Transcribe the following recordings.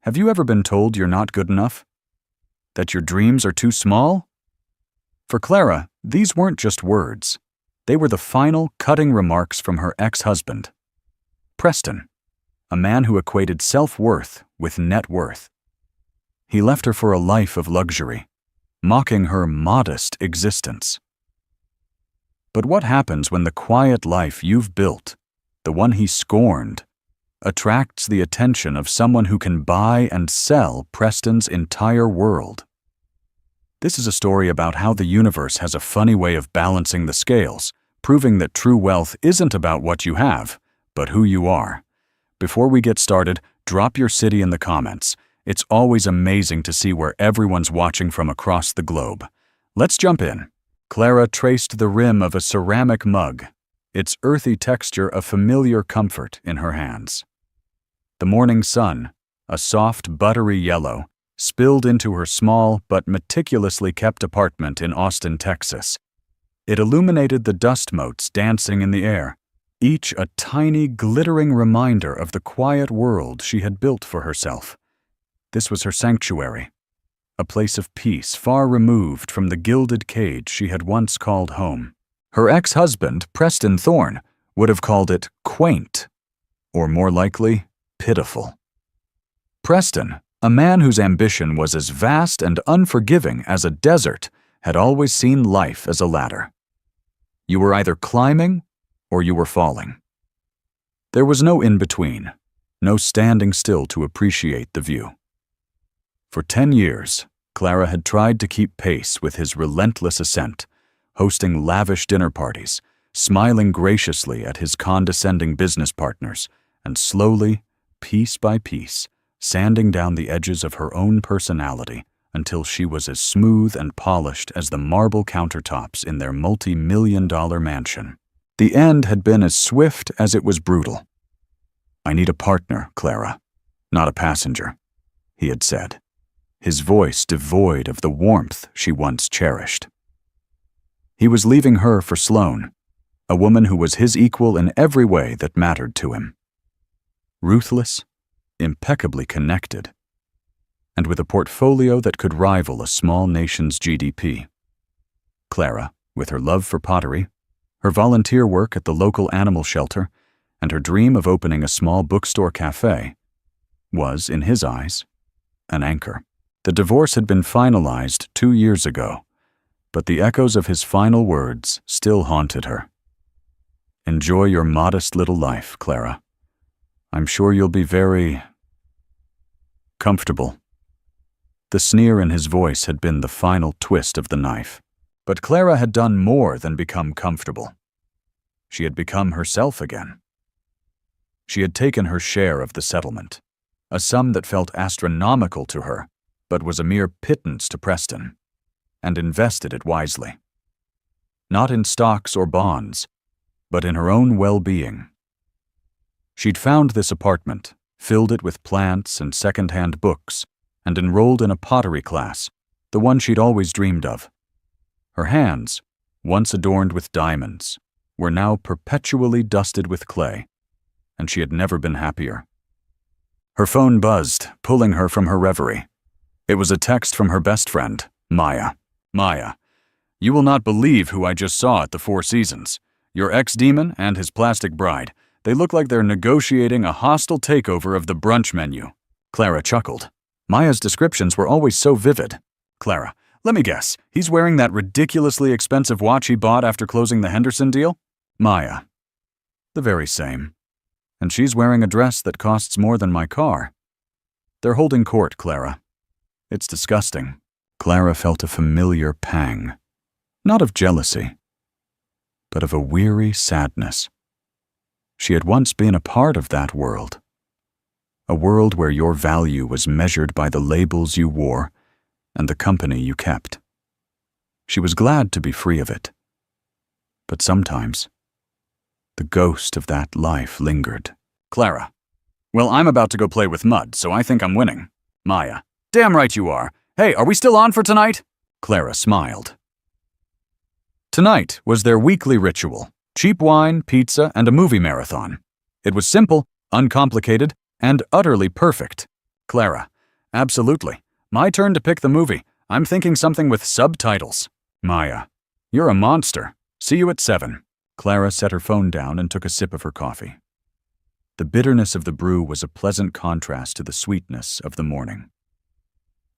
Have you ever been told you're not good enough? That your dreams are too small? For Clara, these weren't just words. They were the final, cutting remarks from her ex-husband, Preston, a man who equated self-worth with net worth. He left her for a life of luxury, mocking her modest existence. But what happens when the quiet life you've built, the one he scorned, attracts the attention of someone who can buy and sell Preston's entire world? This is a story about how the universe has a funny way of balancing the scales, proving that true wealth isn't about what you have, but who you are. Before we get started, drop your city in the comments. It's always amazing to see where everyone's watching from across the globe. Let's jump in. Clara traced the rim of a ceramic mug, its earthy texture a familiar comfort in her hands. The morning sun, a soft, buttery yellow, spilled into her small but meticulously kept apartment in Austin, Texas. It illuminated the dust motes dancing in the air, each a tiny, glittering reminder of the quiet world she had built for herself. This was her sanctuary, a place of peace far removed from the gilded cage she had once called home. Her ex-husband, Preston Thorne, would have called it quaint, or more likely, pitiful. Preston, a man whose ambition was as vast and unforgiving as a desert, had always seen life as a ladder. You were either climbing or you were falling. There was no in-between, no standing still to appreciate the view. For 10 years, Clara had tried to keep pace with his relentless ascent, hosting lavish dinner parties, smiling graciously at his condescending business partners, and slowly, piece by piece, sanding down the edges of her own personality until she was as smooth and polished as the marble countertops in their multi-million-dollar mansion. The end had been as swift as it was brutal. "I need a partner, Clara, not a passenger," he had said, his voice devoid of the warmth she once cherished. He was leaving her for Sloane, a woman who was his equal in every way that mattered to him. Ruthless, impeccably connected, and with a portfolio that could rival a small nation's GDP. Clara, with her love for pottery, her volunteer work at the local animal shelter, and her dream of opening a small bookstore cafe, was, in his eyes, an anchor. The divorce had been finalized 2 years ago, but the echoes of his final words still haunted her. "Enjoy your modest little life, Clara. I'm sure you'll be very comfortable." The sneer in his voice had been the final twist of the knife. But Clara had done more than become comfortable. She had become herself again. She had taken her share of the settlement, a sum that felt astronomical to her, but was a mere pittance to Preston, and invested it wisely. Not in stocks or bonds, but in her own well-being. She'd found this apartment, filled it with plants and second-hand books, and enrolled in a pottery class, the one she'd always dreamed of. Her hands, once adorned with diamonds, were now perpetually dusted with clay, and she had never been happier. Her phone buzzed, pulling her from her reverie. It was a text from her best friend, Maya. "Maya, you will not believe who I just saw at the Four Seasons. Your ex-demon and his plastic bride. They look like they're negotiating a hostile takeover of the brunch menu." Clara chuckled. Maya's descriptions were always so vivid. "Clara, let me guess, he's wearing that ridiculously expensive watch he bought after closing the Henderson deal?" "Maya, the very same. And she's wearing a dress that costs more than my car. They're holding court, Clara. It's disgusting." Clara felt a familiar pang, not of jealousy, but of a weary sadness. She had once been a part of that world, a world where your value was measured by the labels you wore and the company you kept. She was glad to be free of it. But sometimes, the ghost of that life lingered. "Clara, well, I'm about to go play with mud, so I think I'm winning." "Maya, damn right you are. Hey, are we still on for tonight?" Clara smiled. Tonight was their weekly ritual: cheap wine, pizza, and a movie marathon. It was simple, uncomplicated, and utterly perfect. "Clara, Absolutely. My turn to pick the movie. I'm thinking something with subtitles. Maya, you're a monster. See you at 7. Clara set her phone down and took a sip of her coffee. The bitterness of the brew was a pleasant contrast to the sweetness of the morning.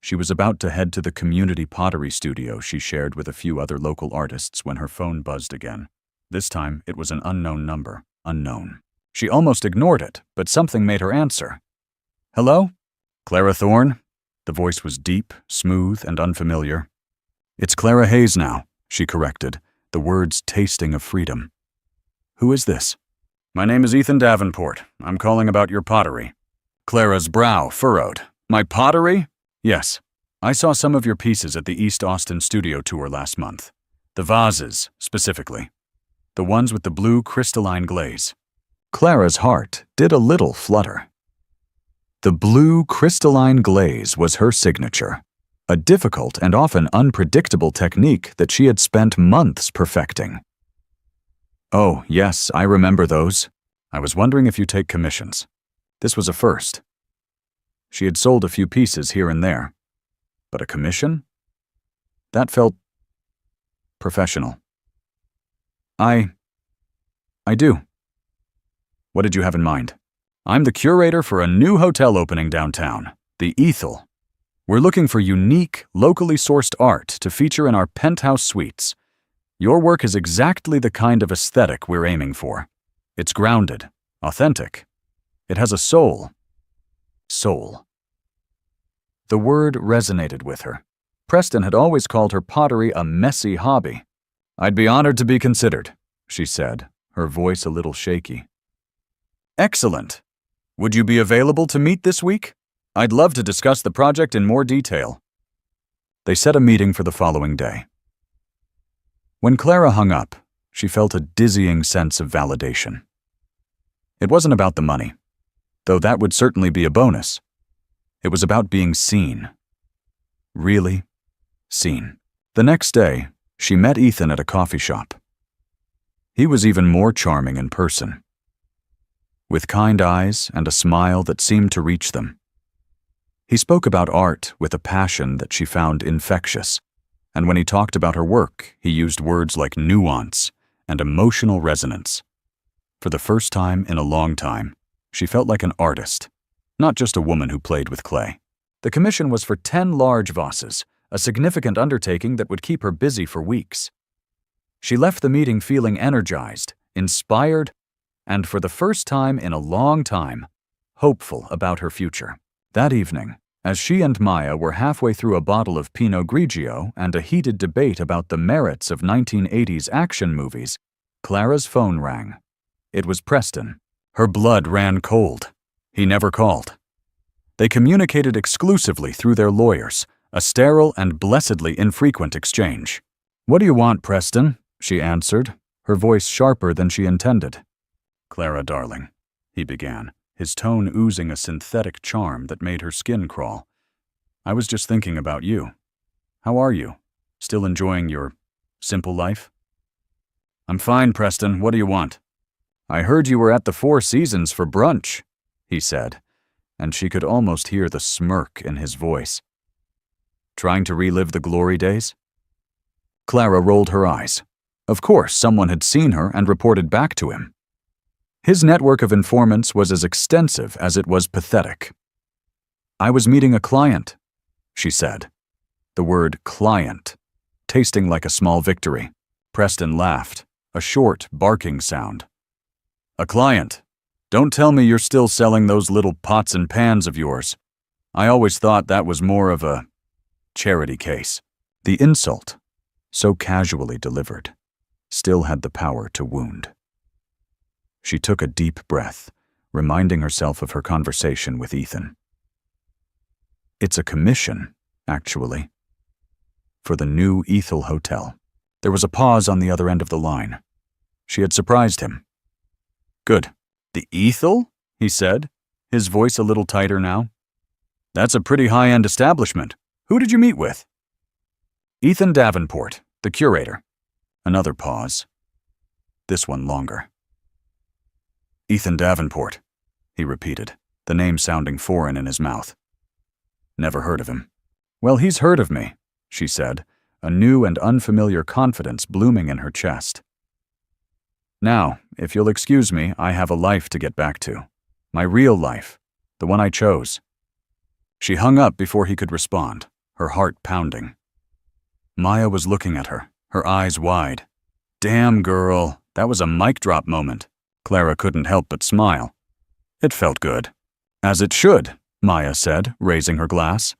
She was about to head to the community pottery studio she shared with a few other local artists when her phone buzzed again. This time, it was an unknown number. Unknown. She almost ignored it, but something made her answer. Hello? Clara Thorne? The voice was deep, smooth, and unfamiliar. It's Clara Hayes now, she corrected, the words tasting of freedom. Who is this? My name is Ethan Davenport. I'm calling about your pottery. Clara's brow furrowed. My pottery? Yes. I saw some of your pieces at the East Austin studio tour last month. The vases, specifically. The ones with the blue crystalline glaze. Clara's heart did a little flutter. The blue crystalline glaze was her signature, a difficult and often unpredictable technique that she had spent months perfecting. Oh, yes, I remember those. I was wondering if you take commissions. This was a first. She had sold a few pieces here and there. But a commission? That felt professional. I do. What did you have in mind? I'm the curator for a new hotel opening downtown, the Ethel. We're looking for unique, locally sourced art to feature in our penthouse suites. Your work is exactly the kind of aesthetic we're aiming for. It's grounded, authentic. It has a soul. Soul. The word resonated with her. Preston had always called her pottery a messy hobby. I'd be honored to be considered, she said, her voice a little shaky. Excellent. Would you be available to meet this week? I'd love to discuss the project in more detail. They set a meeting for the following day. When Clara hung up, she felt a dizzying sense of validation. It wasn't about the money, though that would certainly be a bonus. It was about being seen. Really seen. The next day, she met Ethan at a coffee shop. He was even more charming in person, with kind eyes and a smile that seemed to reach them. He spoke about art with a passion that she found infectious, and when he talked about her work, he used words like nuance and emotional resonance. For the first time in a long time, she felt like an artist, not just a woman who played with clay. The commission was for 10 large vases, a significant undertaking that would keep her busy for weeks. She left the meeting feeling energized, inspired, and for the first time in a long time, hopeful about her future. That evening, as she and Maya were halfway through a bottle of Pinot Grigio and a heated debate about the merits of 1980s action movies, Clara's phone rang. It was Preston. Her blood ran cold. He never called. They communicated exclusively through their lawyers, a sterile and blessedly infrequent exchange. What do you want, Preston? She answered, her voice sharper than she intended. Clara, darling, he began, his tone oozing a synthetic charm that made her skin crawl. I was just thinking about you. How are you? Still enjoying your simple life? I'm fine, Preston. What do you want? I heard you were at the Four Seasons for brunch, he said, and she could almost hear the smirk in his voice. Trying to relive the glory days? Clara rolled her eyes. Of course, someone had seen her and reported back to him. His network of informants was as extensive as it was pathetic. I was meeting a client, she said. The word client, tasting like a small victory. Preston laughed, a short, barking sound. A client? Don't tell me you're still selling those little pots and pans of yours. I always thought that was more of a charity case. The insult, so casually delivered, still had the power to wound. She took a deep breath, reminding herself of her conversation with Ethan. It's a commission, actually, for the new Ethel Hotel. There was a pause on the other end of the line. She had surprised him. Good. The Ethel? He said, his voice a little tighter now. That's a pretty high-end establishment. Who did you meet with? Ethan Davenport, the curator. Another pause. This one longer. Ethan Davenport, he repeated, the name sounding foreign in his mouth. Never heard of him. Well, he's heard of me, she said, a new and unfamiliar confidence blooming in her chest. Now, if you'll excuse me, I have a life to get back to. My real life. The one I chose. She hung up before he could respond, her heart pounding. Maya was looking at her, her eyes wide. Damn, girl, that was a mic drop moment. Clara couldn't help but smile. It felt good. As it should, Maya said, raising her glass.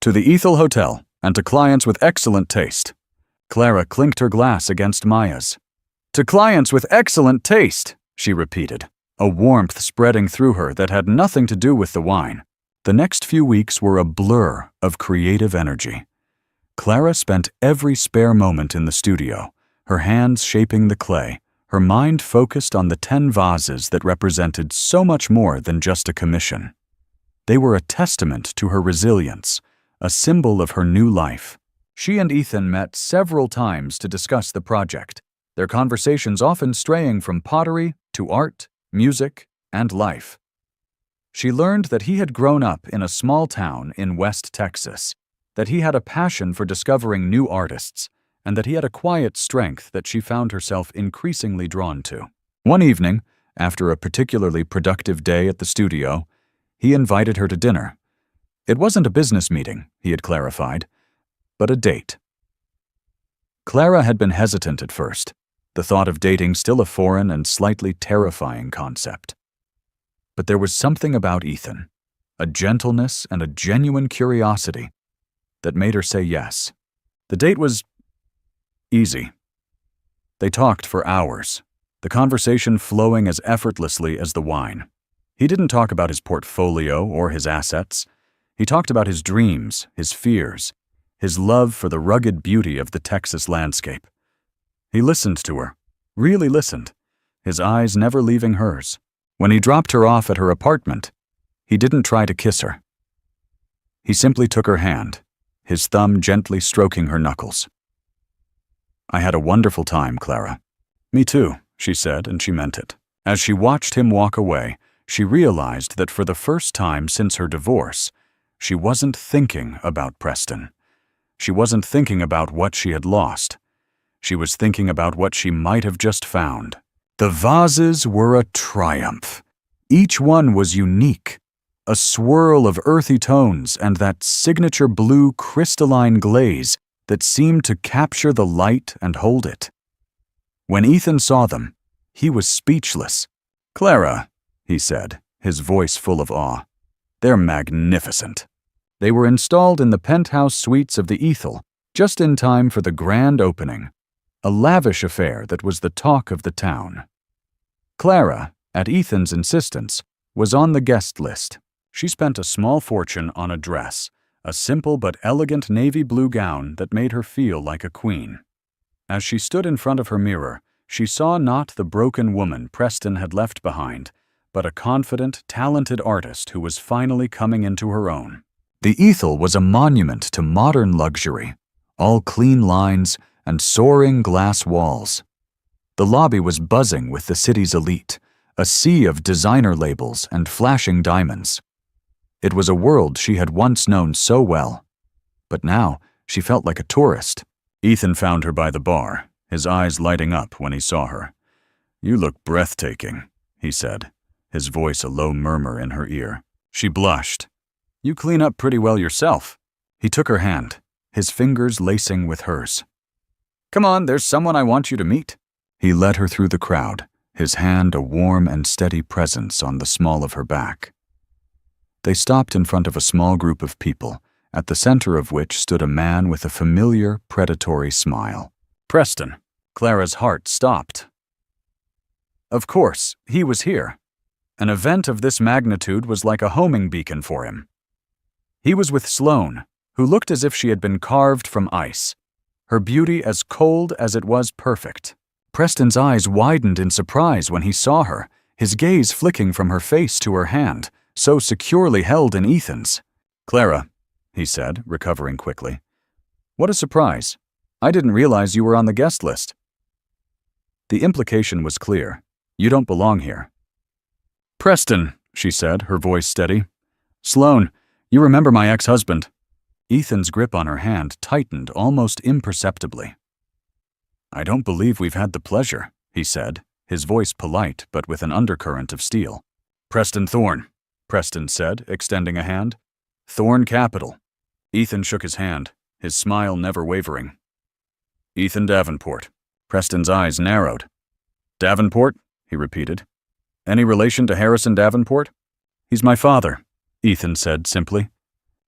To the Ethel Hotel, and to clients with excellent taste. Clara clinked her glass against Maya's. To clients with excellent taste, she repeated, a warmth spreading through her that had nothing to do with the wine. The next few weeks were a blur of creative energy. Clara spent every spare moment in the studio, her hands shaping the clay, her mind focused on the 10 vases that represented so much more than just a commission. They were a testament to her resilience, a symbol of her new life. She and Ethan met several times to discuss the project, their conversations often straying from pottery to art, music, and life. She learned that he had grown up in a small town in West Texas, that he had a passion for discovering new artists, and that he had a quiet strength that she found herself increasingly drawn to. One evening, after a particularly productive day at the studio, he invited her to dinner. It wasn't a business meeting, he had clarified, but a date. Clara had been hesitant at first, the thought of dating still a foreign and slightly terrifying concept. But there was something about Ethan, a gentleness and a genuine curiosity, that made her say yes. The date was easy. They talked for hours, the conversation flowing as effortlessly as the wine. He didn't talk about his portfolio or his assets. He talked about his dreams, his fears, his love for the rugged beauty of the Texas landscape. He listened to her, really listened, his eyes never leaving hers. When he dropped her off at her apartment, he didn't try to kiss her. He simply took her hand, his thumb gently stroking her knuckles. I had a wonderful time, Clara. Me too, she said, and she meant it. As she watched him walk away, she realized that for the first time since her divorce, she wasn't thinking about Preston. She wasn't thinking about what she had lost. She was thinking about what she might have just found. The vases were a triumph. Each one was unique, a swirl of earthy tones and that signature blue crystalline glaze that seemed to capture the light and hold it. When Ethan saw them, he was speechless. Clara, he said, his voice full of awe. They're magnificent. They were installed in the penthouse suites of the Ethel, just in time for the grand opening, a lavish affair that was the talk of the town. Clara, at Ethan's insistence, was on the guest list. She spent a small fortune on a dress, a simple but elegant navy blue gown that made her feel like a queen. As she stood in front of her mirror, she saw not the broken woman Preston had left behind, but a confident, talented artist who was finally coming into her own. The Ethel was a monument to modern luxury, all clean lines and soaring glass walls. The lobby was buzzing with the city's elite, a sea of designer labels and flashing diamonds. It was a world she had once known so well, but now she felt like a tourist. Ethan found her by the bar, his eyes lighting up when he saw her. "You look breathtaking," he said, his voice a low murmur in her ear. She blushed. "You clean up pretty well yourself." He took her hand, his fingers lacing with hers. "Come on, there's someone I want you to meet." He led her through the crowd, his hand a warm and steady presence on the small of her back. They stopped in front of a small group of people, at the center of which stood a man with a familiar, predatory smile. Preston. Clara's heart stopped. Of course, he was here. An event of this magnitude was like a homing beacon for him. He was with Sloane, who looked as if she had been carved from ice, her beauty as cold as it was perfect. Preston's eyes widened in surprise when he saw her, his gaze flicking from her face to her hand, so securely held in Ethan's. "Clara," he said, recovering quickly. "What a surprise. I didn't realize you were on the guest list." The implication was clear. You don't belong here. "Preston," she said, her voice steady. "Sloane, You remember my ex-husband." Ethan's grip on her hand tightened almost imperceptibly. "I don't believe we've had the pleasure," he said, his voice polite but with an undercurrent of steel. "Preston Thorne," Preston said, extending a hand. "Thorne Capital." Ethan shook his hand, his smile never wavering. "Ethan Davenport." Preston's eyes narrowed. "Davenport?" he repeated. "Any relation to Harrison Davenport?" "He's my father," Ethan said simply.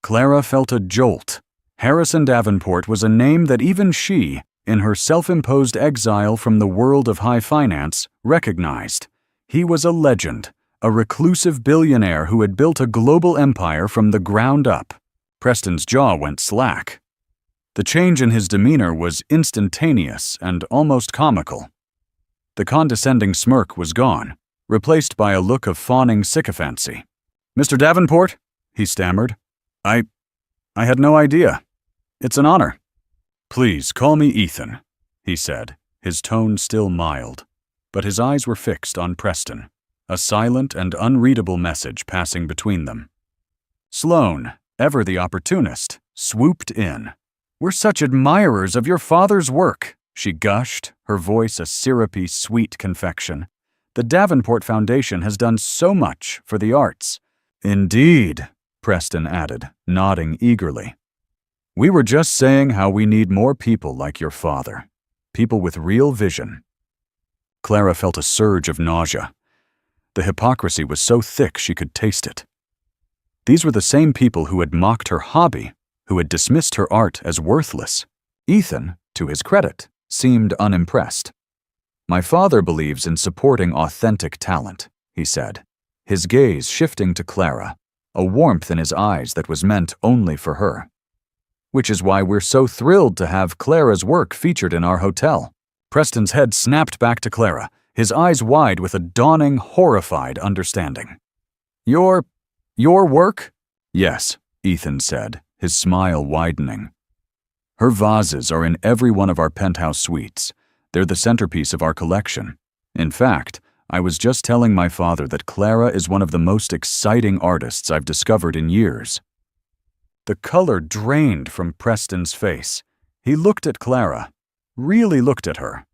Clara felt a jolt. Harrison Davenport was a name that even she, in her self-imposed exile from the world of high finance, recognized. He was a legend, a reclusive billionaire who had built a global empire from the ground up. Preston's jaw went slack. The change in his demeanor was instantaneous and almost comical. The condescending smirk was gone, replaced by a look of fawning sycophancy. "Mr. Davenport?" he stammered. I had no idea. It's an honor." "Please call me Ethan," he said, his tone still mild. But his eyes were fixed on Preston, a silent and unreadable message passing between them. Sloane, ever the opportunist, swooped in. "We're such admirers of your father's work," she gushed, her voice a syrupy, sweet confection. "The Davenport Foundation has done so much for the arts." "Indeed," Preston added, nodding eagerly. "We were just saying how we need more people like your father, people with real vision." Clara felt a surge of nausea. The hypocrisy was so thick she could taste it. These were the same people who had mocked her hobby, who had dismissed her art as worthless. Ethan, to his credit, seemed unimpressed. "My father believes in supporting authentic talent," he said, his gaze shifting to Clara, a warmth in his eyes that was meant only for her. "Which is why we're so thrilled to have Clara's work featured in our hotel." Preston's head snapped back to Clara, his eyes wide with a dawning, horrified understanding. Your work?" "Yes," Ethan said, his smile widening. "Her vases are in every one of our penthouse suites. They're the centerpiece of our collection. In fact, I was just telling my father that Clara is one of the most exciting artists I've discovered in years." The color drained from Preston's face. He looked at Clara, really looked at her,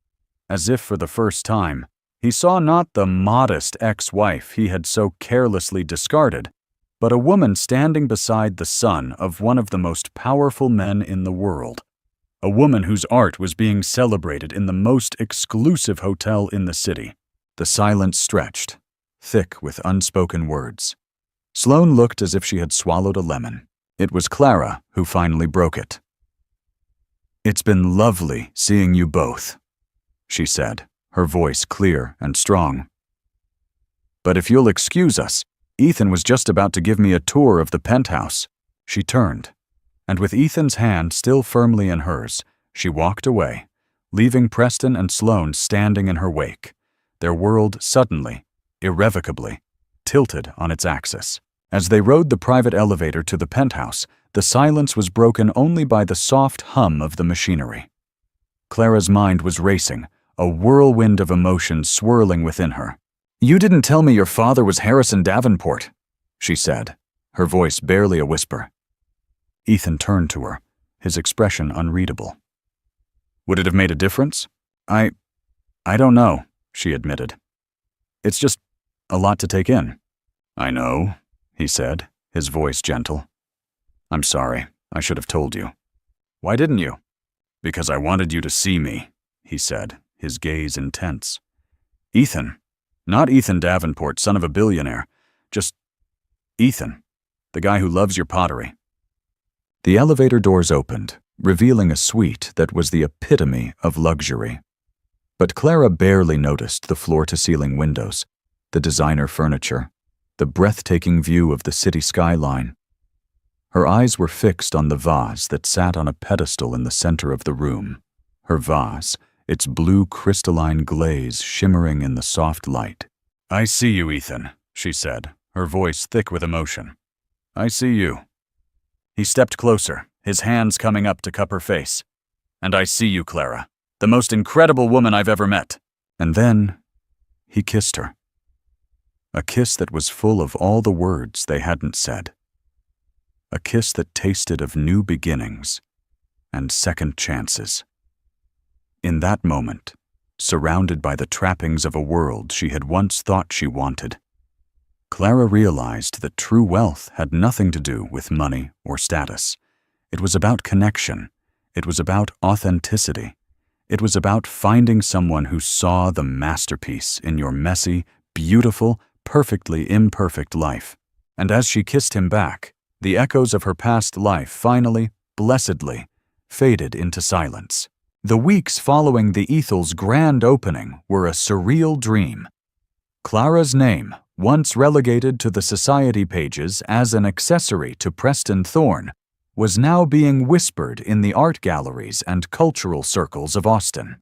as if for the first time, he saw not the modest ex-wife he had so carelessly discarded, but a woman standing beside the son of one of the most powerful men in the world. A woman whose art was being celebrated in the most exclusive hotel in the city. The silence stretched, thick with unspoken words. Sloane looked as if she had swallowed a lemon. It was Clara who finally broke it. "It's been lovely seeing you both," she said, her voice clear and strong. "But if you'll excuse us, Ethan was just about to give me a tour of the penthouse." She turned, and with Ethan's hand still firmly in hers, she walked away, leaving Preston and Sloane standing in her wake, their world suddenly, irrevocably, tilted on its axis. As they rode the private elevator to the penthouse, the silence was broken only by the soft hum of the machinery. Clara's mind was racing, a whirlwind of emotions swirling within her. "You didn't tell me your father was Harrison Davenport," she said, her voice barely a whisper. Ethan turned to her, his expression unreadable. "Would it have made a difference?" I don't know," she admitted. "It's just a lot to take in." "I know," he said, his voice gentle. "I'm sorry, I should have told you." "Why didn't you?" "Because I wanted you to see me," he said, his gaze intense. "Ethan, not Ethan Davenport, son of a billionaire, just Ethan, the guy who loves your pottery." The elevator doors opened, revealing a suite that was the epitome of luxury. But Clara barely noticed the floor-to-ceiling windows, the designer furniture, the breathtaking view of the city skyline. Her eyes were fixed on the vase that sat on a pedestal in the center of the room. Her vase, its blue crystalline glaze shimmering in the soft light. "I see you, Ethan," she said, her voice thick with emotion. "I see you." He stepped closer, his hands coming up to cup her face. "And I see you, Clara, the most incredible woman I've ever met." And then he kissed her. A kiss that was full of all the words they hadn't said. a kiss that tasted of new beginnings and second chances. In that moment, surrounded by the trappings of a world she had once thought she wanted, Clara realized that true wealth had nothing to do with money or status. It was about connection. It was about authenticity. It was about finding someone who saw the masterpiece in your messy, beautiful, perfectly imperfect life. And as she kissed him back, the echoes of her past life finally, blessedly, faded into silence. The weeks following the Ethel's grand opening were a surreal dream. Clara's name, once relegated to the society pages as an accessory to Preston Thorne, was now being whispered in the art galleries and cultural circles of Austin.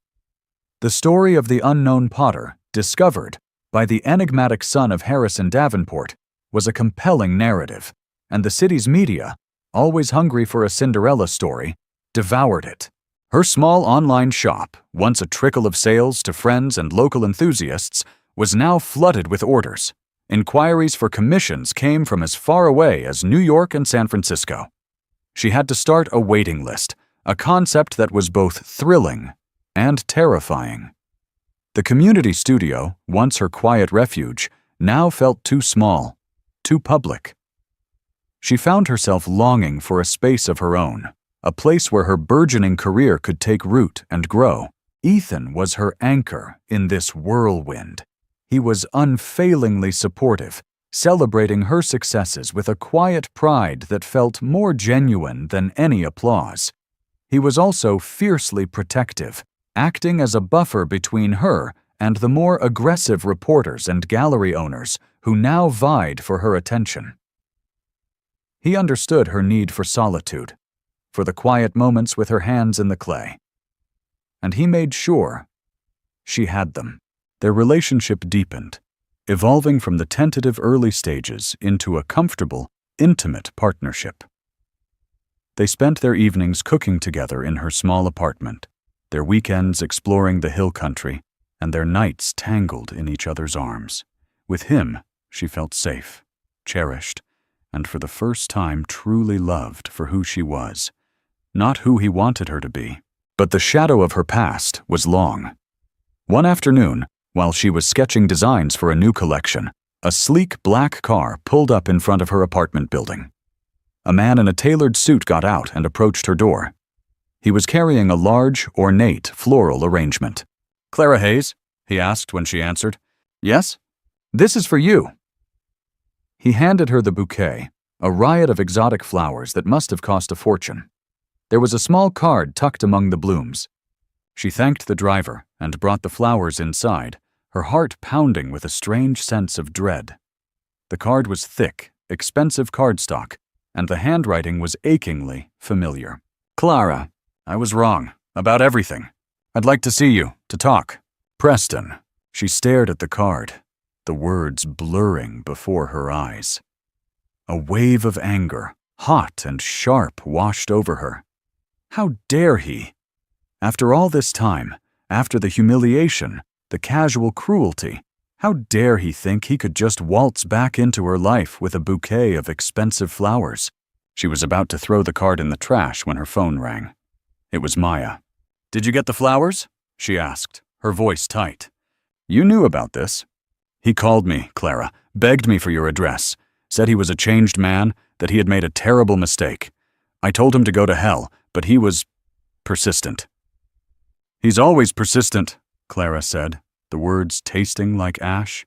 The story of the unknown potter, discovered by the enigmatic son of Harrison Davenport, was a compelling narrative, and the city's media, always hungry for a Cinderella story, devoured it. Her small online shop, once a trickle of sales to friends and local enthusiasts, was now flooded with orders. Inquiries for commissions came from as far away as New York and San Francisco. She had to start a waiting list, a concept that was both thrilling and terrifying. The community studio, once her quiet refuge, now felt too small, too public. She found herself longing for a space of her own, a place where her burgeoning career could take root and grow. Ethan was her anchor in this whirlwind. He was unfailingly supportive, celebrating her successes with a quiet pride that felt more genuine than any applause. He was also fiercely protective, acting as a buffer between her and the more aggressive reporters and gallery owners who now vied for her attention. He understood her need for solitude, for the quiet moments with her hands in the clay. And he made sure she had them. Their relationship deepened, evolving from the tentative early stages into a comfortable, intimate partnership. They spent their evenings cooking together in her small apartment, their weekends exploring the hill country, and their nights tangled in each other's arms. With him, she felt safe, cherished, and for the first time truly loved for who she was. Not who he wanted her to be, but the shadow of her past was long. One afternoon, while she was sketching designs for a new collection, a sleek black car pulled up in front of her apartment building. A man in a tailored suit got out and approached her door. He was carrying a large, ornate floral arrangement. "Clara Hayes?" he asked when she answered. "Yes? This is for you." He handed her the bouquet, a riot of exotic flowers that must have cost a fortune. There was a small card tucked among the blooms. She thanked the driver and brought the flowers inside, her heart pounding with a strange sense of dread. The card was thick, expensive cardstock, and the handwriting was achingly familiar. "Clara, I was wrong about everything. I'd like to see you, to talk." "Preston." She stared at the card, the words blurring before her eyes. A wave of anger, hot and sharp, washed over her. How dare he? After all this time, after the humiliation, the casual cruelty, how dare he think he could just waltz back into her life with a bouquet of expensive flowers? She was about to throw the card in the trash when her phone rang. It was Maya. "Did you get the flowers?" she asked, her voice tight. "You knew about this." "He called me, Clara, begged me for your address, said he was a changed man, that he had made a terrible mistake. I told him to go to hell, but he was persistent." "He's always persistent," Clara said, the words tasting like ash.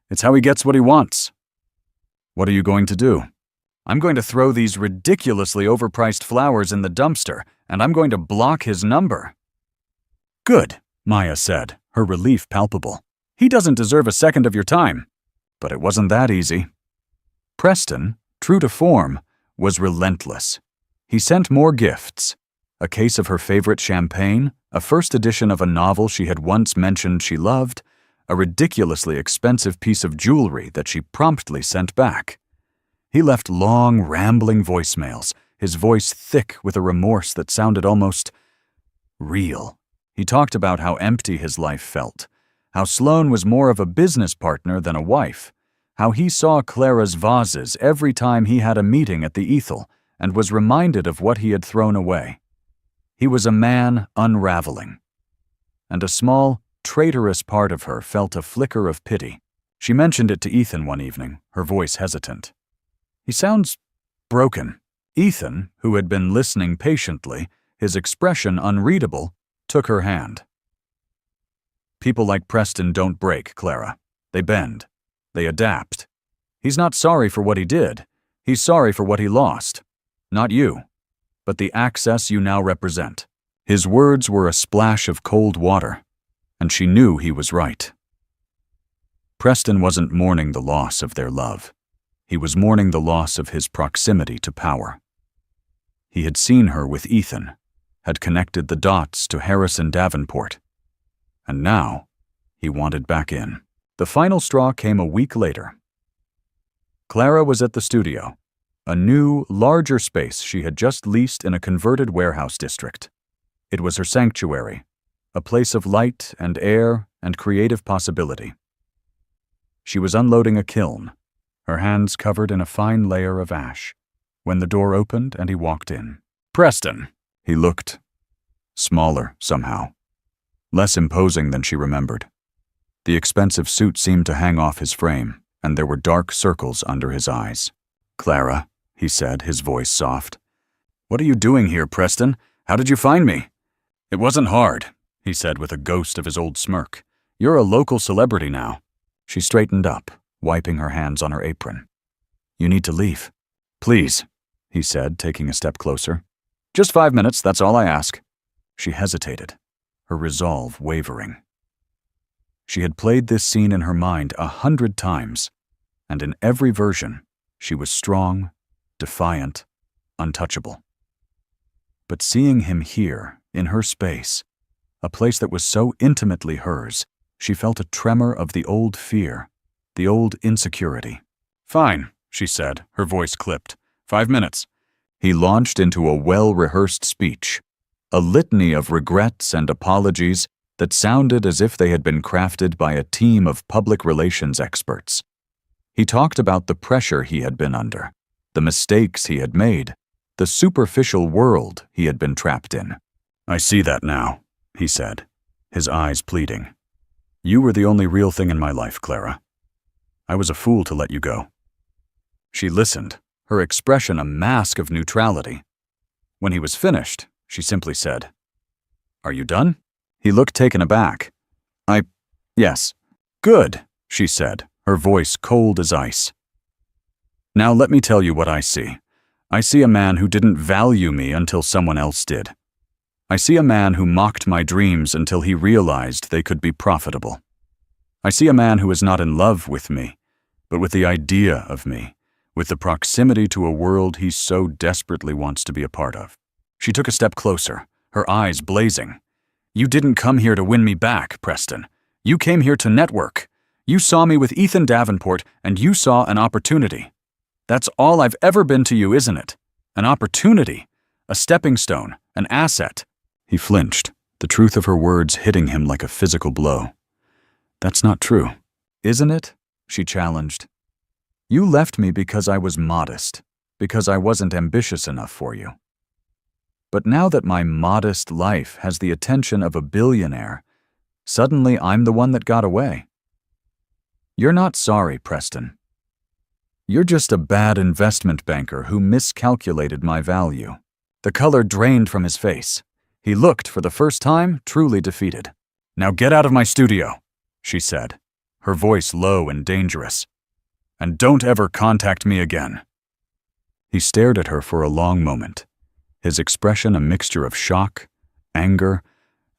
"It's how he gets what he wants." "What are you going to do?" "I'm going to throw these ridiculously overpriced flowers in the dumpster, and I'm going to block his number." "Good," Maya said, her relief palpable. "He doesn't deserve a second of your time." But it wasn't that easy. Preston, true to form, was relentless. He sent more gifts. A case of her favorite champagne, a first edition of a novel she had once mentioned she loved, a ridiculously expensive piece of jewelry that she promptly sent back. He left long, rambling voicemails, his voice thick with a remorse that sounded almost real. He talked about how empty his life felt, how Sloane was more of a business partner than a wife, how he saw Clara's vases every time he had a meeting at the Ethel, and was reminded of what he had thrown away. He was a man unraveling. And a small, traitorous part of her felt a flicker of pity. She mentioned it to Ethan one evening, her voice hesitant. "He sounds broken." Ethan, who had been listening patiently, his expression unreadable, took her hand. "People like Preston don't break, Clara. They bend. They adapt. He's not sorry for what he did. He's sorry for what he lost. Not you, but the access you now represent." His words were a splash of cold water, and she knew he was right. Preston wasn't mourning the loss of their love. He was mourning the loss of his proximity to power. He had seen her with Ethan, had connected the dots to Harrison Davenport, and now he wanted back in. The final straw came a week later. Clara was at the studio, a new, larger space she had just leased in a converted warehouse district. It was her sanctuary, a place of light and air and creative possibility. She was unloading a kiln, her hands covered in a fine layer of ash, when the door opened and he walked in. "Preston." He looked smaller somehow, less imposing than she remembered. The expensive suit seemed to hang off his frame, and there were dark circles under his eyes. "Clara," he said, his voice soft. "What are you doing here, Preston? How did you find me?" "It wasn't hard," he said with a ghost of his old smirk. "You're a local celebrity now." She straightened up, wiping her hands on her apron. "You need to leave." "Please," he said, taking a step closer. "Just 5 minutes, that's all I ask." She hesitated, her resolve wavering. She had played this scene in her mind 100 times, and in every version, she was strong, defiant, untouchable. But seeing him here, in her space, a place that was so intimately hers, she felt a tremor of the old fear, the old insecurity. "Fine," she said, her voice clipped. 5 minutes. He launched into a well-rehearsed speech, a litany of regrets and apologies that sounded as if they had been crafted by a team of public relations experts. He talked about the pressure he had been under, the mistakes he had made, the superficial world he had been trapped in. "I see that now," he said, his eyes pleading. "You were the only real thing in my life, Clara. I was a fool to let you go." She listened, her expression a mask of neutrality. When he was finished, she simply said, "Are you done?" He looked taken aback. Yes." "Good," she said, her voice cold as ice. "Now let me tell you what I see. I see a man who didn't value me until someone else did. I see a man who mocked my dreams until he realized they could be profitable. I see a man who is not in love with me, but with the idea of me, with the proximity to a world he so desperately wants to be a part of." She took a step closer, her eyes blazing. "You didn't come here to win me back, Preston. You came here to network. You saw me with Ethan Davenport, and you saw an opportunity. That's all I've ever been to you, isn't it? An opportunity, a stepping stone, an asset." He flinched, the truth of her words hitting him like a physical blow. "That's not true." "Isn't it?" she challenged. "You left me because I was modest, because I wasn't ambitious enough for you. But now that my modest life has the attention of a billionaire, suddenly I'm the one that got away. You're not sorry, Preston. You're just a bad investment banker who miscalculated my value." The color drained from his face. He looked, for the first time, truly defeated. "Now get out of my studio," she said, her voice low and dangerous. "And don't ever contact me again." He stared at her for a long moment, his expression a mixture of shock, anger,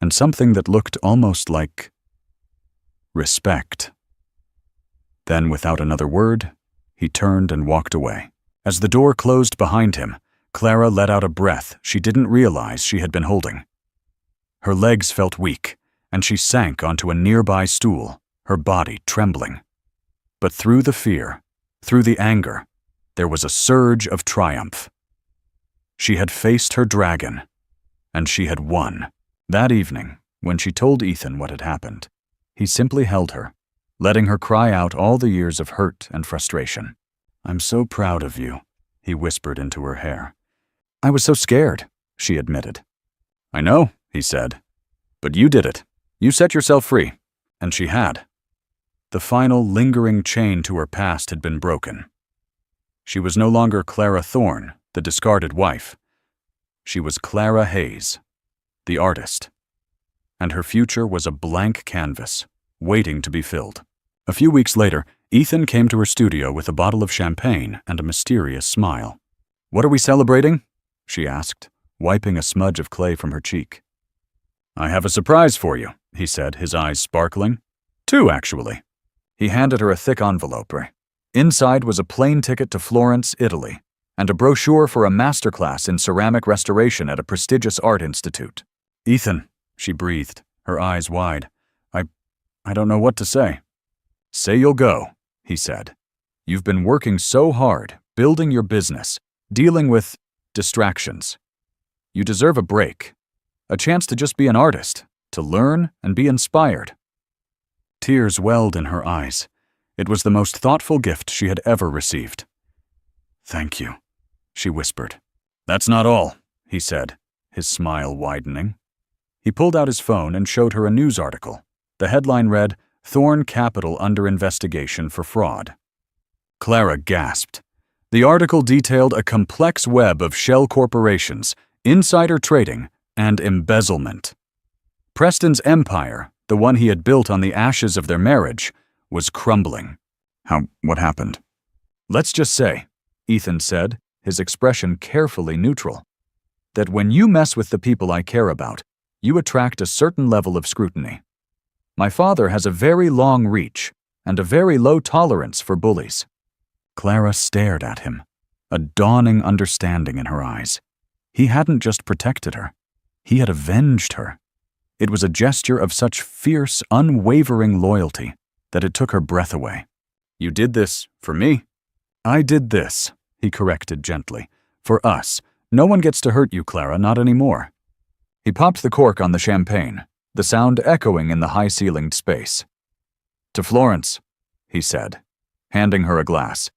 and something that looked almost like respect. Then, without another word, he turned and walked away. As the door closed behind him, Clara let out a breath she didn't realize she had been holding. Her legs felt weak, and she sank onto a nearby stool, her body trembling. But through the fear, through the anger, there was a surge of triumph. She had faced her dragon, and she had won. That evening, when she told Ethan what had happened, he simply held her, letting her cry out all the years of hurt and frustration. "I'm so proud of you," he whispered into her hair. I was so scared, she admitted. I know, he said. But you did it. You set yourself free. And she had. The final lingering chain to her past had been broken. She was no longer Clara Thorne, the discarded wife. She was Clara Hayes, the artist. And her future was a blank canvas, waiting to be filled. A few weeks later, Ethan came to her studio with a bottle of champagne and a mysterious smile. What are we celebrating? She asked, wiping a smudge of clay from her cheek. I have a surprise for you, he said, his eyes sparkling. 2, actually. He handed her a thick envelope. Inside was a plane ticket to Florence, Italy, and a brochure for a masterclass in ceramic restoration at a prestigious art institute. Ethan, she breathed, her eyes wide. I don't know what to say. Say you'll go, he said. You've been working so hard, building your business, dealing with distractions. You deserve a break, a chance to just be an artist, to learn and be inspired. Tears welled in her eyes. It was the most thoughtful gift she had ever received. Thank you, she whispered. That's not all, he said, his smile widening. He pulled out his phone and showed her a news article. The headline read, Thorne Capital under investigation for fraud. Clara gasped. The article detailed a complex web of shell corporations, insider trading, and embezzlement. Preston's empire, the one he had built on the ashes of their marriage, was crumbling. What happened? Let's just say, Ethan said, his expression carefully neutral, that when you mess with the people I care about, you attract a certain level of scrutiny. My father has a very long reach and a very low tolerance for bullies. Clara stared at him, a dawning understanding in her eyes. He hadn't just protected her. He had avenged her. It was a gesture of such fierce, unwavering loyalty that it took her breath away. You did this for me? I did this, he corrected gently. For us. No one gets to hurt you, Clara, not anymore. He popped the cork on the champagne, the sound echoing in the high-ceilinged space. To Florence, he said, handing her a glass.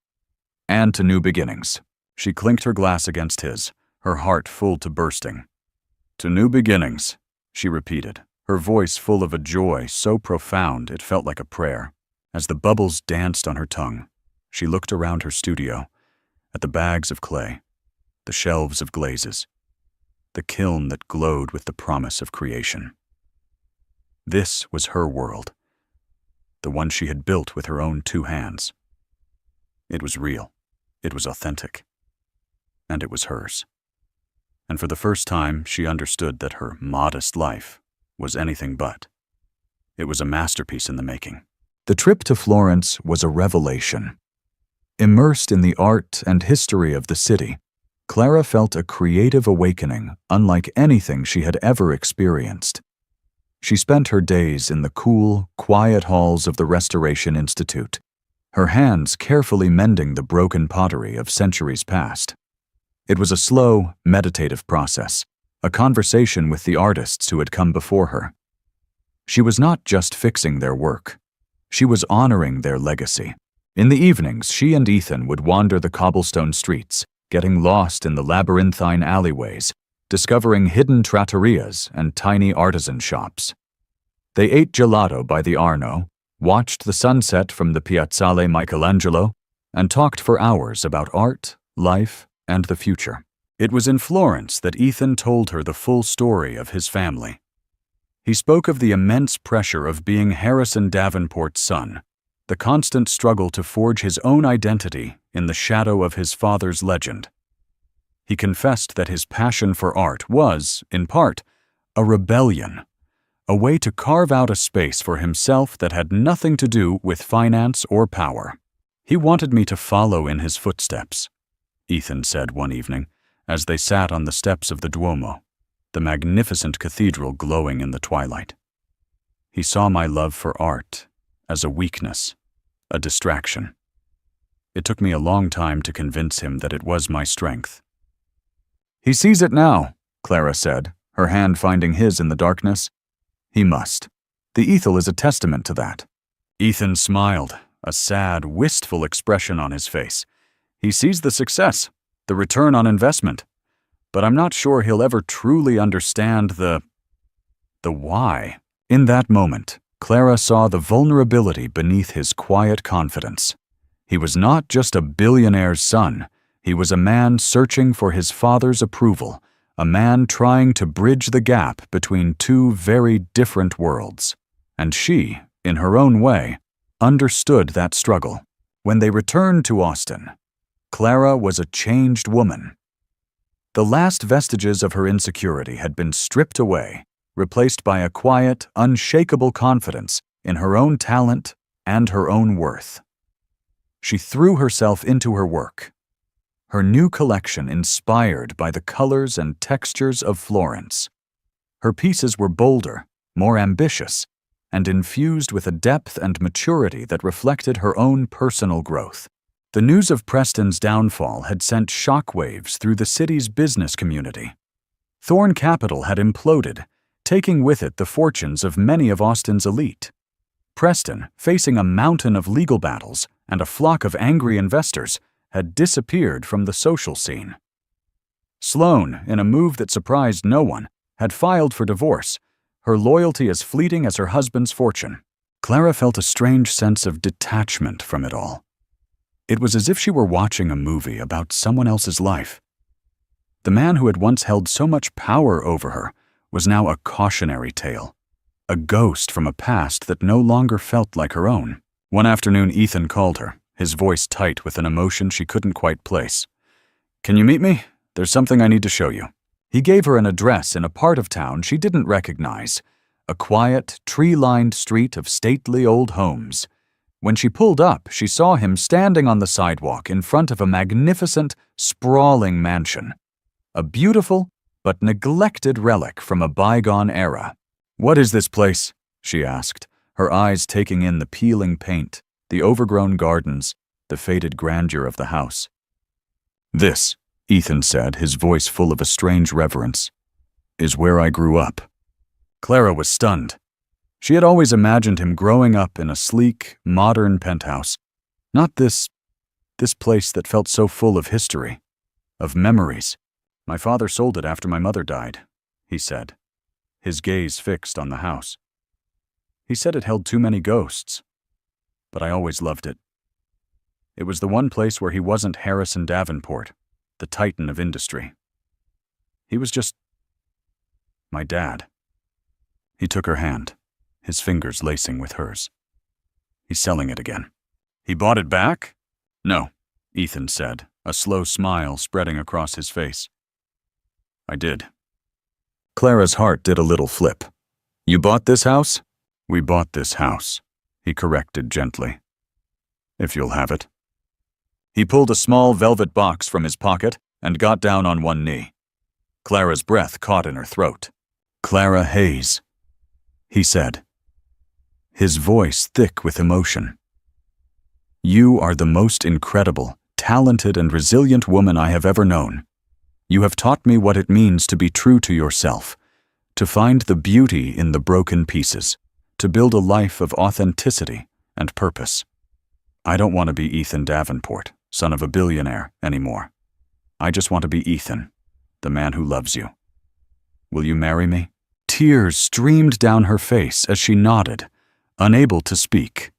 And to new beginnings. She clinked her glass against his, her heart full to bursting. To new beginnings, she repeated, her voice full of a joy so profound it felt like a prayer. As the bubbles danced on her tongue, she looked around her studio, at the bags of clay, the shelves of glazes, the kiln that glowed with the promise of creation. This was her world, the one she had built with her own 2 hands. It was real, it was authentic, and it was hers. And for the first time, she understood that her modest life was anything but. It was a masterpiece in the making. The trip to Florence was a revelation. Immersed in the art and history of the city, Clara felt a creative awakening unlike anything she had ever experienced. She spent her days in the cool, quiet halls of the Restoration Institute, her hands carefully mending the broken pottery of centuries past. It was a slow, meditative process, a conversation with the artists who had come before her. She was not just fixing their work. She was honoring their legacy. In the evenings, she and Ethan would wander the cobblestone streets, getting lost in the labyrinthine alleyways, discovering hidden trattorias and tiny artisan shops. They ate gelato by the Arno, watched the sunset from the Piazzale Michelangelo, and talked for hours about art, life, and the future. It was in Florence that Ethan told her the full story of his family. He spoke of the immense pressure of being Harrison Davenport's son, the constant struggle to forge his own identity in the shadow of his father's legend. He confessed that his passion for art was, in part, a rebellion, a way to carve out a space for himself that had nothing to do with finance or power. He wanted me to follow in his footsteps, Ethan said one evening, as they sat on the steps of the Duomo, the magnificent cathedral glowing in the twilight. He saw my love for art as a weakness, a distraction. It took me a long time to convince him that it was my strength. He sees it now, Clara said, her hand finding his in the darkness. He must. The easel is a testament to that. Ethan smiled, a sad, wistful expression on his face. He sees the success, the return on investment. but I'm not sure he'll ever truly understand the why. In that moment, Clara saw the vulnerability beneath his quiet confidence. He was not just a billionaire's son. He was a man searching for his father's approval, a man trying to bridge the gap between two very different worlds. And she, in her own way, understood that struggle. When they returned to Austin, Clara was a changed woman. The last vestiges of her insecurity had been stripped away, replaced by a quiet, unshakable confidence in her own talent and her own worth. She threw herself into her work, her new collection inspired by the colors and textures of Florence. Her pieces were bolder, more ambitious, and infused with a depth and maturity that reflected her own personal growth. The news of Preston's downfall had sent shockwaves through the city's business community. Thorne Capital had imploded, taking with it the fortunes of many of Austin's elite. Preston, facing a mountain of legal battles and a flock of angry investors, had disappeared from the social scene. Sloane, in a move that surprised no one, had filed for divorce, her loyalty as fleeting as her husband's fortune. Clara felt a strange sense of detachment from it all. It was as if she were watching a movie about someone else's life. The man who had once held so much power over her was now a cautionary tale, a ghost from a past that no longer felt like her own. One afternoon, Ethan called her, his voice tight with an emotion she couldn't quite place. "Can you meet me? There's something I need to show you." He gave her an address in a part of town she didn't recognize, a quiet, tree-lined street of stately old homes. When she pulled up, she saw him standing on the sidewalk in front of a magnificent, sprawling mansion, a beautiful but neglected relic from a bygone era. "What is this place?" she asked, her eyes taking in the peeling paint, the overgrown gardens, the faded grandeur of the house. "This," Ethan said, his voice full of a strange reverence, "is where I grew up." Clara was stunned. She had always imagined him growing up in a sleek, modern penthouse, not this place that felt so full of history, of memories. "My father sold it after my mother died," he said, his gaze fixed on the house. "He said it held too many ghosts, but I always loved it. It was the one place where he wasn't Harrison Davenport, the titan of industry. He was just my dad." He took her hand, his fingers lacing with hers. "He's selling it again." "He bought it back?" "No," Ethan said, a slow smile spreading across his face. "I did." Clara's heart did a little flip. "You bought this house?" "We bought this house," he corrected gently. "If you'll have it." He pulled a small velvet box from his pocket and got down on one knee. Clara's breath caught in her throat. "Clara Hayes," he said, his voice thick with emotion. "You are the most incredible, talented, and resilient woman I have ever known. You have taught me what it means to be true to yourself, to find the beauty in the broken pieces, to build a life of authenticity and purpose. I don't want to be Ethan Davenport, son of a billionaire, anymore. I just want to be Ethan, the man who loves you. Will you marry me?" Tears streamed down her face as she nodded, unable to speak.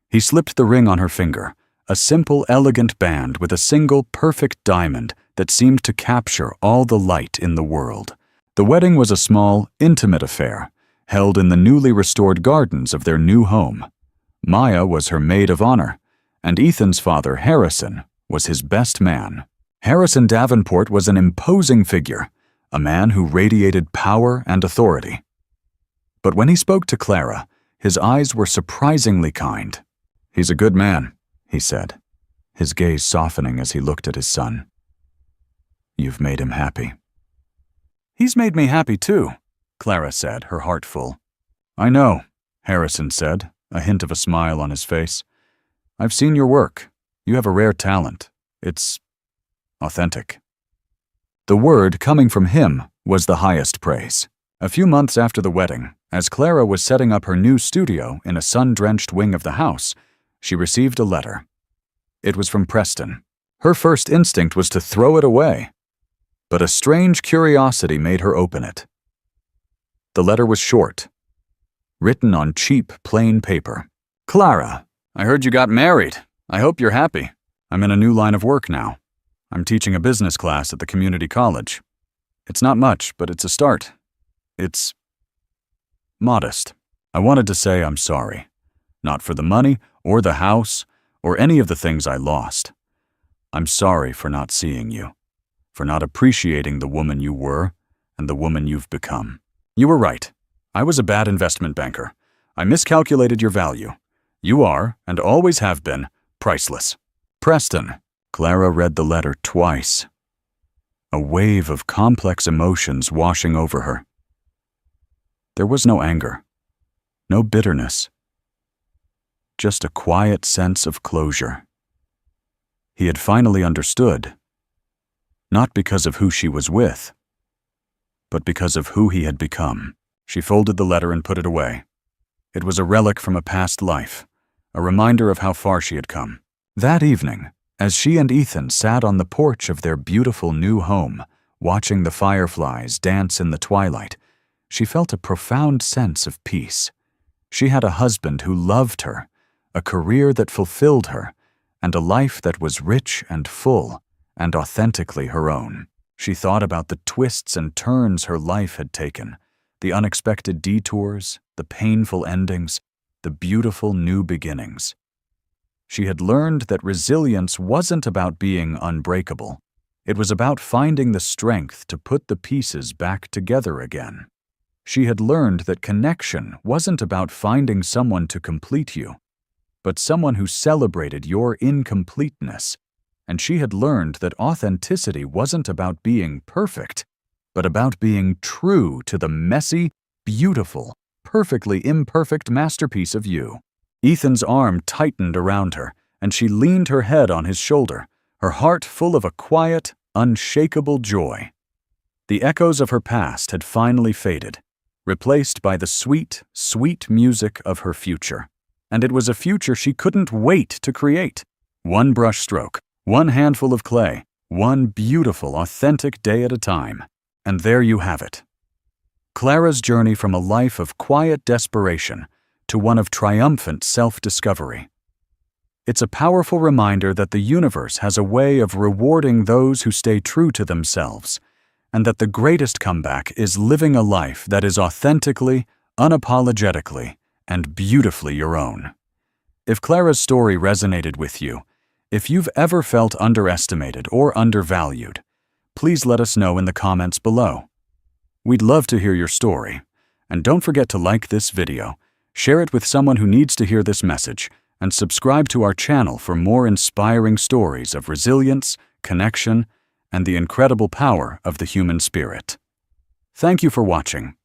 He slipped the ring on her finger, a simple, elegant band with a single perfect diamond that seemed to capture all the light in the world. The wedding was a small, intimate affair, held in the newly restored gardens of their new home. Maya was her maid of honor, and Ethan's father, Harrison, was his best man. Harrison Davenport was an imposing figure, a man who radiated power and authority. But when he spoke to Clara, his eyes were surprisingly kind. "He's a good man," he said, his gaze softening as he looked at his son. "You've made him happy." "He's made me happy too," Clara said, her heart full. "I know," Harrison said, a hint of a smile on his face. "I've seen your work. You have a rare talent. It's authentic." The word coming from him was the highest praise. A few months after the wedding, as Clara was setting up her new studio in a sun-drenched wing of the house, she received a letter. It was from Preston. Her first instinct was to throw it away. but a strange curiosity made her open it. The letter was short, written on cheap, plain paper. "Clara, I heard you got married. I hope you're happy. I'm in a new line of work now. I'm teaching a business class at the community college. It's not much, but it's a start. It's modest. I wanted to say I'm sorry. Not for the money, or the house, or any of the things I lost. I'm sorry for not seeing you, for not appreciating the woman you were and the woman you've become. You were right. I was a bad investment banker. I miscalculated your value. You are, and always have been, priceless. Preston." Clara read the letter twice, a wave of complex emotions washing over her. There was no anger, no bitterness, just a quiet sense of closure. He had finally understood, not because of who she was with, but because of who he had become. She folded the letter and put it away. It was a relic from a past life, a reminder of how far she had come. That evening, as she and Ethan sat on the porch of their beautiful new home, watching the fireflies dance in the twilight, she felt a profound sense of peace. She had a husband who loved her, a career that fulfilled her, and a life that was rich and full and authentically her own. She thought about the twists and turns her life had taken, the unexpected detours, the painful endings, the beautiful new beginnings. She had learned that resilience wasn't about being unbreakable. It was about finding the strength to put the pieces back together again. She had learned that connection wasn't about finding someone to complete you, but someone who celebrated your incompleteness. And she had learned that authenticity wasn't about being perfect, but about being true to the messy, beautiful, perfectly imperfect masterpiece of you. Ethan's arm tightened around her, and she leaned her head on his shoulder, her heart full of a quiet, unshakable joy. The echoes of her past had finally faded, replaced by the sweet, sweet music of her future. And it was a future she couldn't wait to create. One brushstroke, one handful of clay, one beautiful, authentic day at a time. And there you have it. Clara's journey from a life of quiet desperation to one of triumphant self-discovery. It's a powerful reminder that the universe has a way of rewarding those who stay true to themselves, and that the greatest comeback is living a life that is authentically, unapologetically, and beautifully your own. If Clara's story resonated with you, if you've ever felt underestimated or undervalued, please let us know in the comments below. We'd love to hear your story, and don't forget to like this video, share it with someone who needs to hear this message, and subscribe to our channel for more inspiring stories of resilience, connection, and the incredible power of the human spirit. Thank you for watching.